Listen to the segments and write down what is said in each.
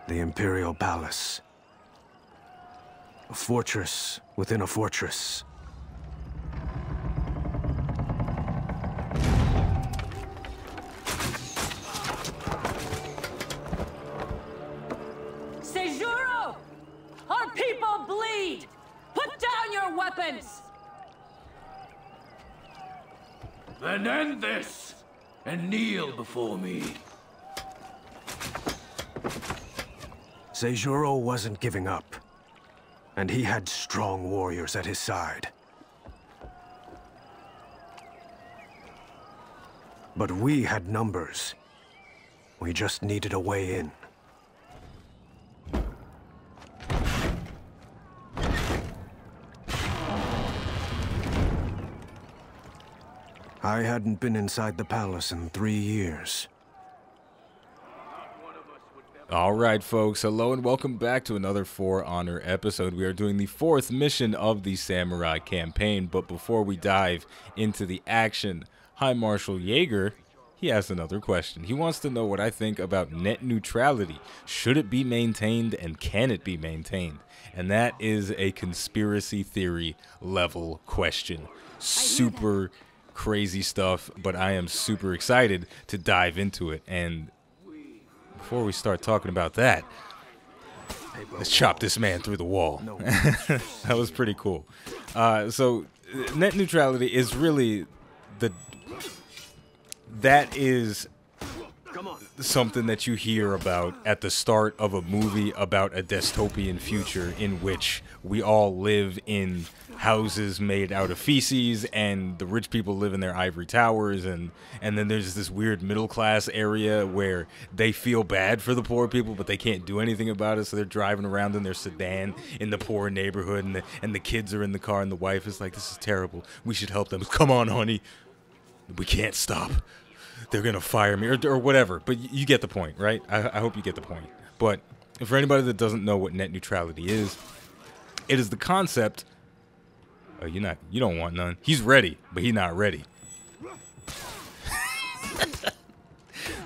The Imperial Palace. A fortress within a fortress. Seijuro! Our people bleed! Put down your weapons! Then end this, and kneel before me. Seijuro wasn't giving up, and he had strong warriors at his side. But we had numbers. We just needed a way in. I hadn't been inside the palace in 3 years. All right, folks. Hello and welcome back to another For Honor episode. We are doing the 4th mission of the Samurai campaign, but before we dive into the action, High Marshal Jaeger, he has another question. He wants to know what I think about net neutrality. Should it be maintained, and can it be maintained? And that is a conspiracy theory level question. Super crazy stuff, but I am super excited to dive into it. And before we start talking about that, let's chop this man through the wall. That was pretty cool. So net neutrality is really that is something that you hear about at the start of a movie about a dystopian future in which we all live in houses made out of feces, and the rich people live in their ivory towers, and then there's this weird middle class area where they feel bad for the poor people, but they can't do anything about it, so they're driving around in their sedan in the poor neighborhood, and the kids are in the car, and the wife is like, "This is terrible. We should help them." "Come on, honey. We can't stop. They're gonna fire me," or whatever. But you get the point, right? I hope you get the point. But for anybody that doesn't know what net neutrality is, it is the concept. Oh, you don't want none. He's ready, but he's not ready.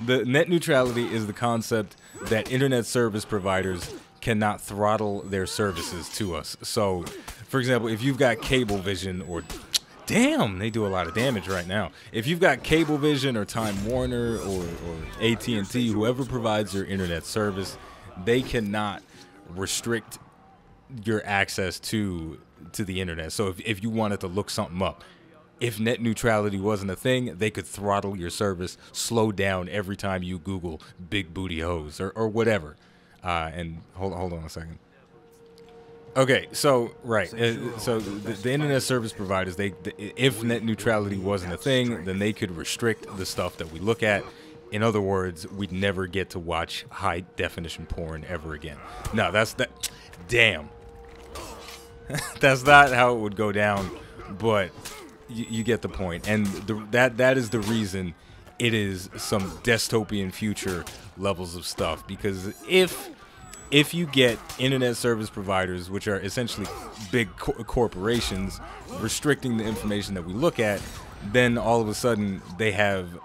The net neutrality is the concept that internet service providers cannot throttle their services to us. So, for example, if you've got Cablevision or damn, they do a lot of damage right now. If you've got Cablevision or Time Warner or AT&T, whoever provides your internet service, they cannot restrict your access to the internet. So if you wanted to look something up, if net neutrality wasn't a thing, they could throttle your service, slow down every time you Google big booty hoes or whatever. And hold on a second. Okay, so right, so the internet service providers, if net neutrality wasn't a thing, then they could restrict the stuff that we look at. In other words, we'd never get to watch high definition porn ever again. No, damn. That's not how it would go down, but you get the point. And that is the reason it is some dystopian future levels of stuff, because if you get internet service providers, which are essentially big corporations, restricting the information that we look at, then all of a sudden they have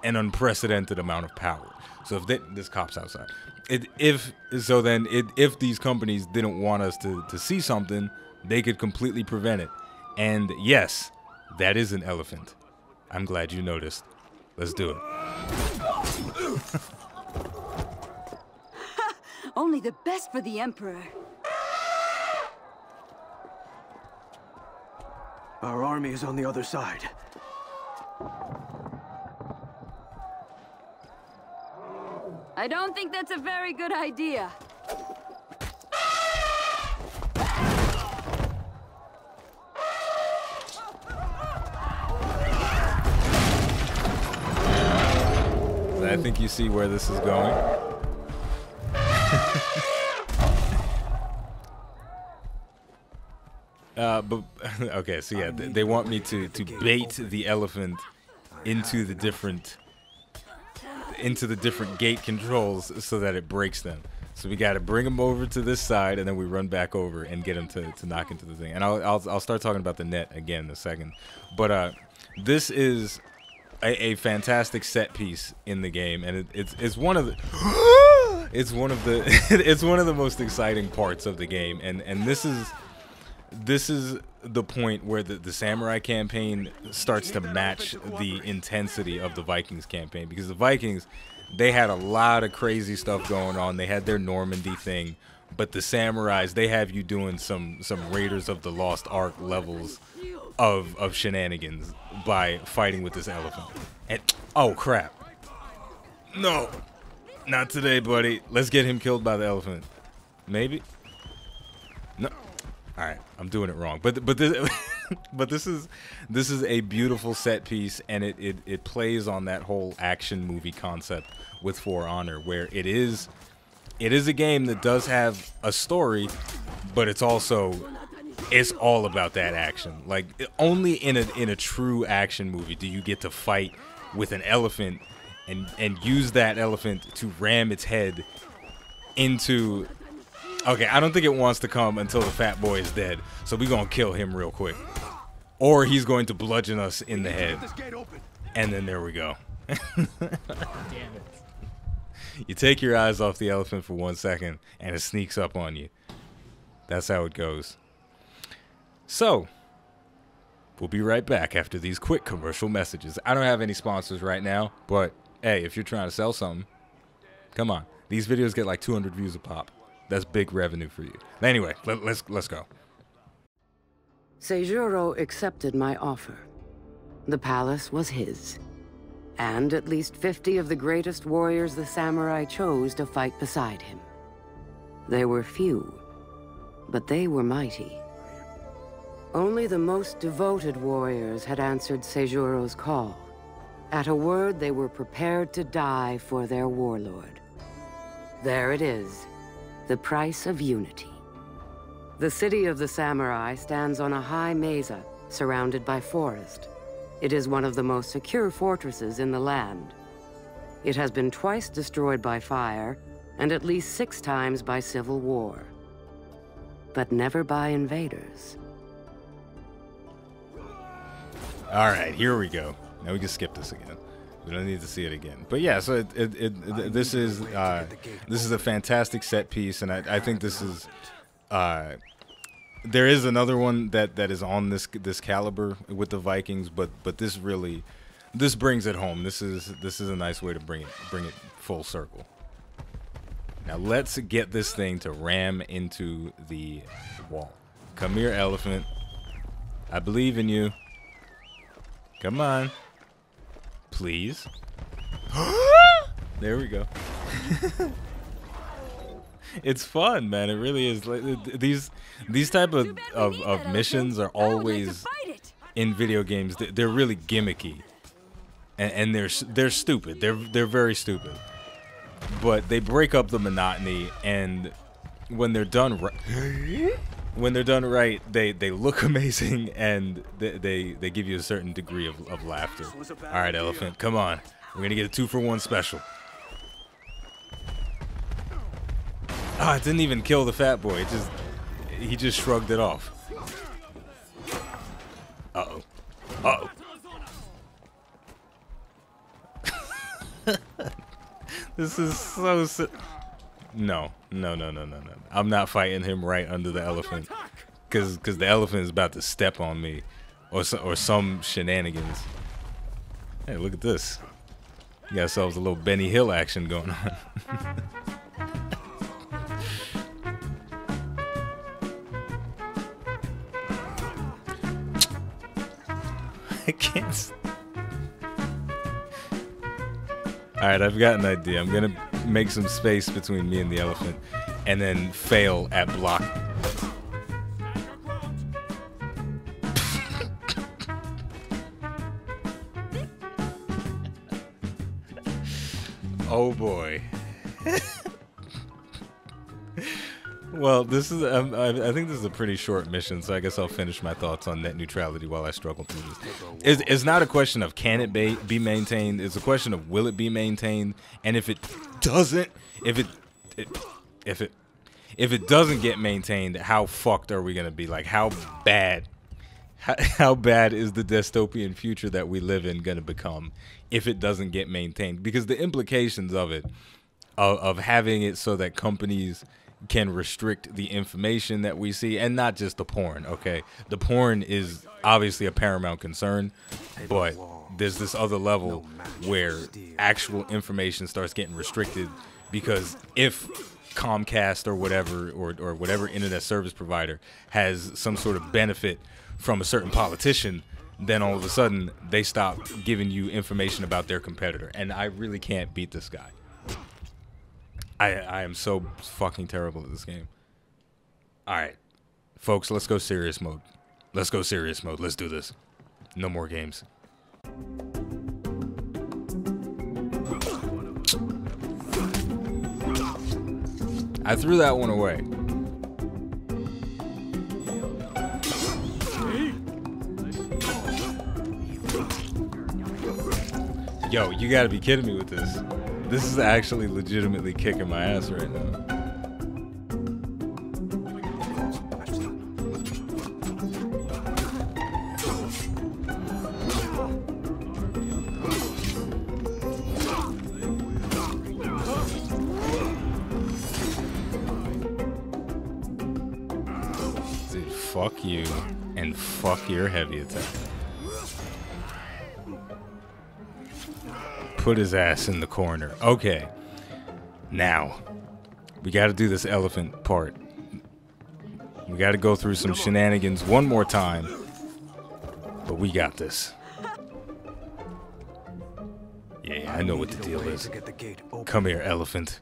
an unprecedented amount of power. So if this cop's outside, if these companies didn't want us to see something, they could completely prevent it. And yes, that is an elephant. I'm glad you noticed. Let's do it. Only the best for the Emperor. Our army is on the other side. I don't think that's a very good idea. I think you see where this is going. But okay, so yeah, they want me to bait the elephant into the different gate controls so that it breaks them. So we got to bring them over to this side, and then we run back over and get them to knock into the thing. And I'll start talking about the net again in a second. But this is a fantastic set piece in the game, and it's one of the It's one of the it's one of the most exciting parts of the game, and this is the point where the samurai campaign starts to match the intensity of the Vikings campaign, because the Vikings, they had a lot of crazy stuff going on. They had their Normandy thing, but the samurais, they have you doing some Raiders of the Lost Ark levels of shenanigans by fighting with this elephant. And oh crap. No. Not today, buddy. Let's get him killed by the elephant. Maybe? No. All right, I'm doing it wrong. But this but this is a beautiful set piece, and it plays on that whole action movie concept with For Honor, where it is a game that does have a story, but it's all about that action. Like, only in a true action movie do you get to fight with an elephant and use that elephant to ram its head into... Okay, I don't think it wants to come until the fat boy is dead, so we're gonna kill him real quick. Or he's going to bludgeon us in the head. And then there we go. Damn it. You take your eyes off the elephant for 1 second, and it sneaks up on you. That's how it goes. So, we'll be right back after these quick commercial messages. I don't have any sponsors right now, but hey, if you're trying to sell something, come on. These videos get like 200 views a pop. That's big revenue for you. Anyway, let's go. Seijuro accepted my offer. The palace was his, and at least 50 of the greatest warriors the samurai chose to fight beside him. They were few, but they were mighty. Only the most devoted warriors had answered Seijuro's call. At a word, they were prepared to die for their warlord. There it is, the price of unity. The city of the samurai stands on a high mesa, surrounded by forest. It is one of the most secure fortresses in the land. It has been twice destroyed by fire, and at least 6 times by civil war. But never by invaders. All right, here we go. Now we can skip this again. We don't need to see it again. But yeah, so this is a fantastic set piece, and I think this is there is another one that is on this caliber with the Vikings, but this brings it home. This is a nice way to bring it full circle. Now let's get this thing to ram into the wall. Come here, elephant. I believe in you. Come on. Please. There we go. It's fun, man. It really is. These type of missions are always in video games. They're really gimmicky, and they're stupid. They're very stupid, but they break up the monotony. And when they're done right, they look amazing, and they give you a certain degree of laughter. All right, elephant, come on. We're gonna get a 2-for-1 special. Oh, it didn't even kill the fat boy. He just shrugged it off. Uh-oh. Uh-oh. This is so No. I'm not fighting him right under the elephant, cause the elephant is about to step on me, or some shenanigans. Hey, look at this. You got ourselves a little Benny Hill action going on. I can't. Alright, I've got an idea. I'm gonna make some space between me and the elephant, and then fail at block. Oh boy. Well, this is I think this is a pretty short mission, so I guess I'll finish my thoughts on net neutrality while I struggle through this. It's not a question of can it be maintained, it's a question of will it be maintained, and if it doesn't, if it doesn't get maintained, how fucked are we gonna be? Like, how bad is the dystopian future that we live in gonna become if it doesn't get maintained? Because the implications of it of having it so that companies can restrict the information that we see, and not just the porn. Okay, the porn is obviously a paramount concern, but there's this other level where actual information starts getting restricted, because if Comcast or whatever internet service provider has some sort of benefit from a certain politician, then all of a sudden they stop giving you information about their competitor. And I really can't beat this guy. I am so fucking terrible at this game. Alright, folks, let's go serious mode. Let's go serious mode. Let's do this. No more games. I threw that one away. Yo, you gotta be kidding me with this. This is actually legitimately kicking my ass right now. Dude, fuck you and fuck your heavy attack. Put his ass in the corner. Okay. Now, we got to do this elephant part. We got to go through some shenanigans one more time. But we got this. Yeah, I know what the deal is. Come here, elephant.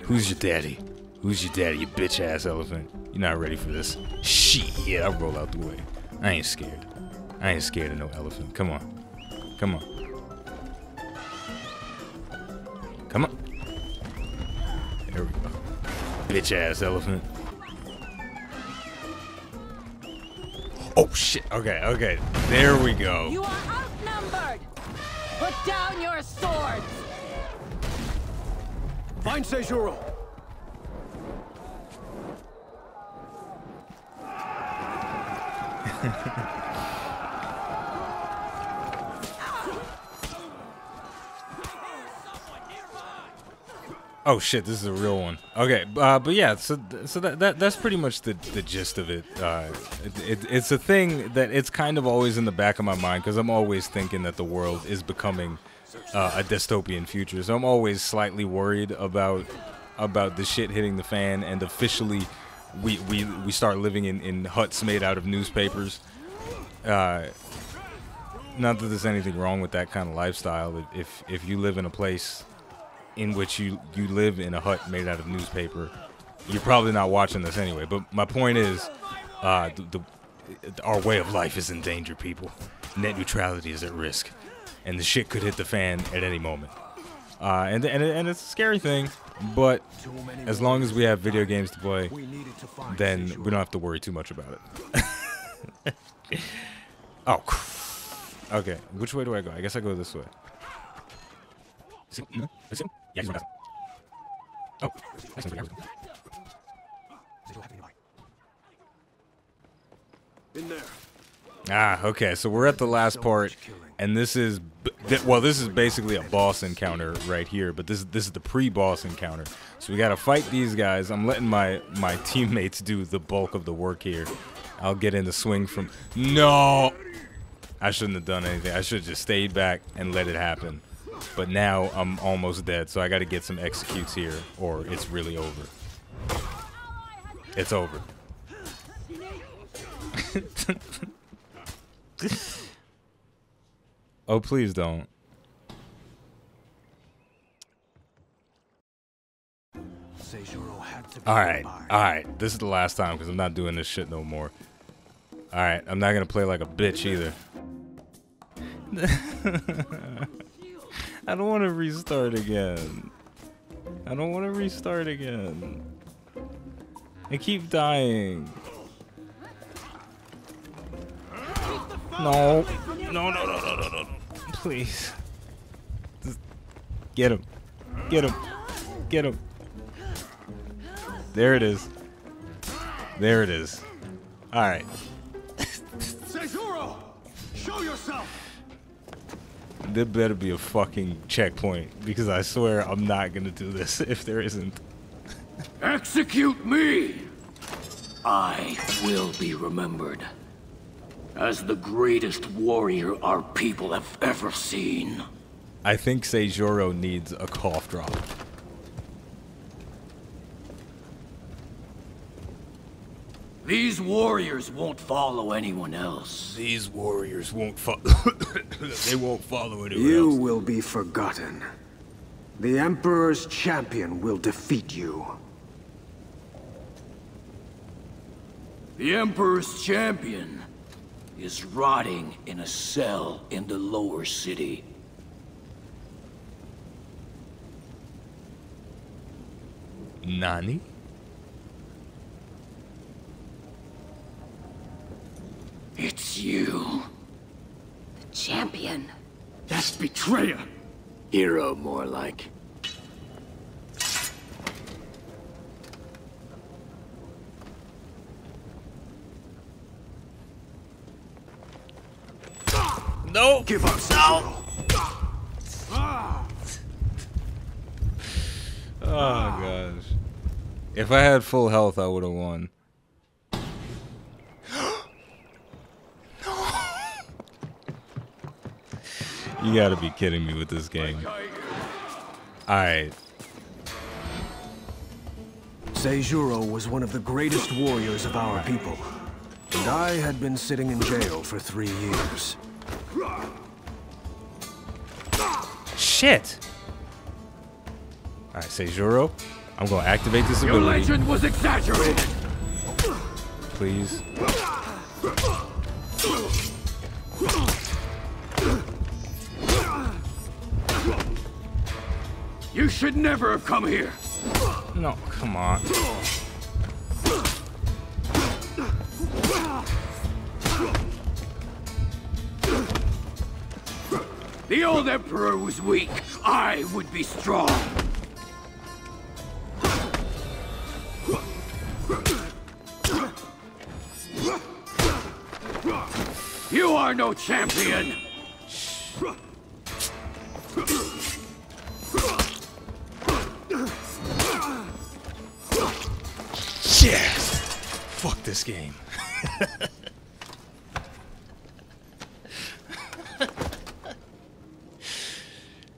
Who's your daddy? Who's your daddy, you bitch-ass elephant? You're not ready for this. Shit, I'll roll out the way. I ain't scared. I ain't scared of no elephant. Come on. Come on. Come on. There we go. Bitch-ass elephant. Oh, shit. Okay, okay. There we go. You are outnumbered! Put down your swords! Find Seijuro. Oh shit, this is a real one. Okay, but yeah, so that's pretty much the gist of it. It's a thing that it's kind of always in the back of my mind, because I'm always thinking that the world is becoming a dystopian future. So I'm always slightly worried about the shit hitting the fan, and officially we start living in huts made out of newspapers. Not that there's anything wrong with that kind of lifestyle. If you live in a place in which you live in a hut made out of newspaper, you're probably not watching this anyway. But my point is, our way of life is in danger, people. Net neutrality is at risk, and the shit could hit the fan at any moment. And it's a scary thing, but as long as we have video games to play, then we don't have to worry too much about it. Oh, okay. Which way do I go? I guess I go this way. Oh, ah, okay. So we're at the last part, and this is basically a boss encounter right here. But this is the pre-boss encounter. So we gotta fight these guys. I'm letting my teammates do the bulk of the work here. I'll get in the swing from. No, I shouldn't have done anything. I should have just stayed back and let it happen. But now I'm almost dead, so I got to get some executes here, or it's really over. It's over. Oh, please don't. Alright. This is the last time, because I'm not doing this shit no more. Alright, I'm not going to play like a bitch either. I don't want to restart again. I keep dying. No. No. Please. Just get him. There it is. Alright. Seijuro! Show yourself! There better be a fucking checkpoint, because I swear I'm not gonna do this if there isn't. Execute me! I will be remembered as the greatest warrior our people have ever seen. I think Seijuro needs a cough drop. These warriors won't follow anyone else. These warriors won't follow. They won't follow anyone You else. will be forgotten. The Emperor's champion will defeat you. The Emperor's champion is rotting in a cell in the lower city. Nani? It's you. The champion. That's betrayer. Hero, more like. No! Give up, Seijuro. Oh gosh. If I had full health, I would have won. You gotta be kidding me with this game. Alright. Seijuro was one of the greatest warriors of our people. And I had been sitting in jail for 3 years. Shit! Alright, Seijuro, I'm gonna activate this Your ability. legend was exaggerated. Please. You should never have come here. No, come on. The old Emperor was weak. I would be strong. You are no champion. Yeah! Fuck this game.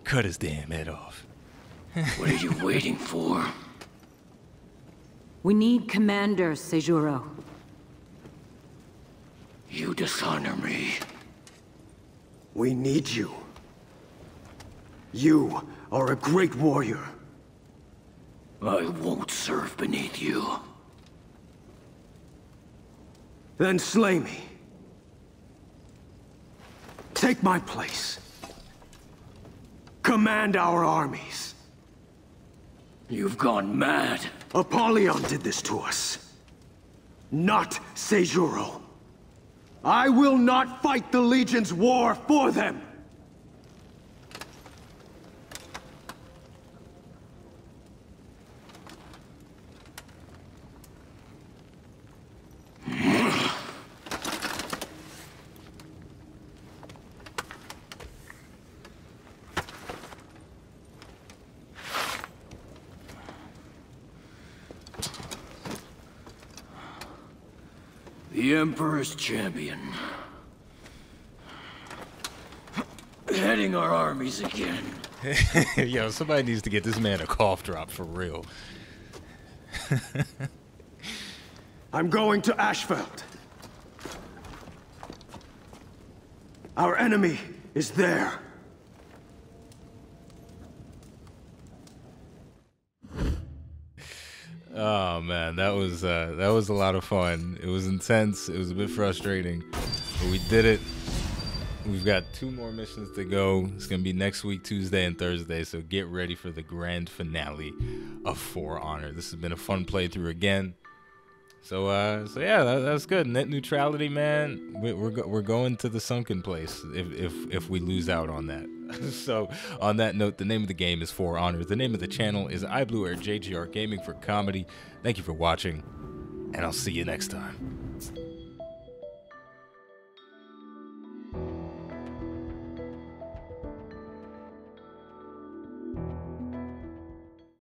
Cut his damn head off. What are you waiting for? We need Commander Seijuro. You dishonor me. We need you. You are a great warrior. I won't serve beneath you. Then slay me. Take my place. Command our armies. You've gone mad. Apollyon did this to us. Not Seijuro. I will not fight the Legion's war for them! The Emperor's champion. Heading our armies again. Yo, somebody needs to get this man a cough drop for real. I'm going to Ashfeld. Our enemy is there. Oh man, that was a lot of fun. It was intense. It was a bit frustrating, but we did it. We've got 2 more missions to go. It's gonna be next week, Tuesday and Thursday. So get ready for the grand finale of For Honor. This has been a fun playthrough again. So yeah, that's good. Net neutrality, man. We're going to the sunken place if we lose out on that. So on that note, the name of the game is For Honor. The name of the channel is iBluairJgR Gaming for Comedy. Thank you for watching, and I'll see you next time.